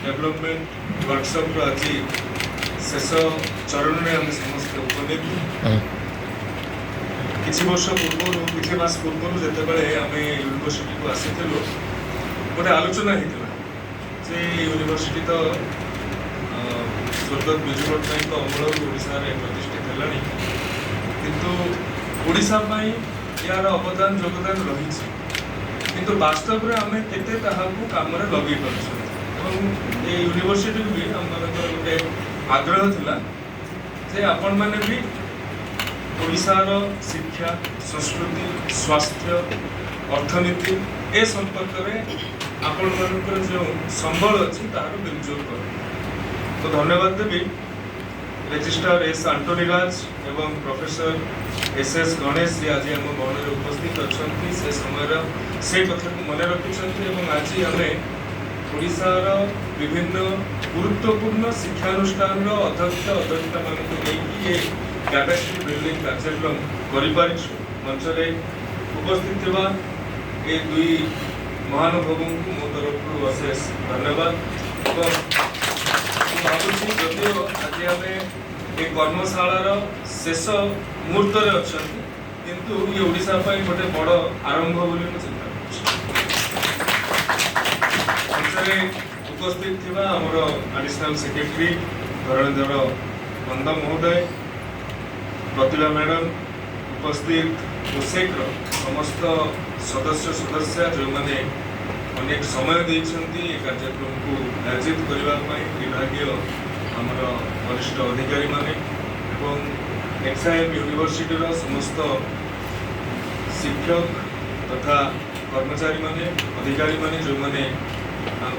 development workshop आज शेष चरण में आम समस्त उपनीत किसी वर्ष पूर्व किसी मास पूर्व जिते आम यूनिवर्सिटी को आसीलु गोटे आलोचना होता से यूनिवर्सिटी तो स्वर्गत विजु पट्टनायक अमल ओडिशा प्रतिष्ठित है किंतु ओडिशा यार अवदान योगदान रही किंतु वास्तव में आम केते ताहाकू काम रे लगे पारछन ए यूनिवर्सिटी भी हम मानकर गोटे आग्रह थिला जे आपण माने भी ओडिशार शिक्षा संस्कृति स्वास्थ्य अर्थनीति ए संपर्क में आपण मानकर जो संबल अछि तार बिंजोर कर तो धन्यवाद देवी रजिस्ट्रार एस आंटोनीराज एवं professor S S Ganesh ji आज आम भवन में उपस्थित अच्छा से समय से कथा को मन रखिंट आज आम ओडिशार विभिन्न गुरुत्वपूर्ण शिक्षानुष्ठान अध्यक्ष अध्यक्षता मानी कैपेसिटी बिल्डिंग कार्यक्रम कर मंच उपस्थित थिबा ए दुई महानुभवों को मो तरफ अशेष धन्यवाद भावुँ जदिव आज आम ये कर्मशालार शेष मुहूर्त अच्छा किंतु ये ओडिशा गोटे बड़ आरंभ बोली चिंता मंचरे उपस्थित थिबा हमर एडिशनल सेक्रेटरी धरणीधर नंद महोदय प्रतिभा मैडम उपस्थित ओसेक समस्त सदस्य सदस्य जो मैंने अनेक समय देइछंती ये कार्यक्रम को आयोजित करने विभागीय आमर वरिष्ठ अधिकारी माने एवं एक्सआईएम यूनिवर्सिटी समस्त शिक्षक तथा कर्मचारी माने अधिकारी माने जो मैंने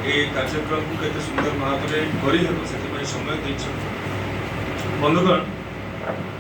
ये कार्यक्रम को केते सुंदर भाव में करी हेबो से समय देइछंती बंधुगण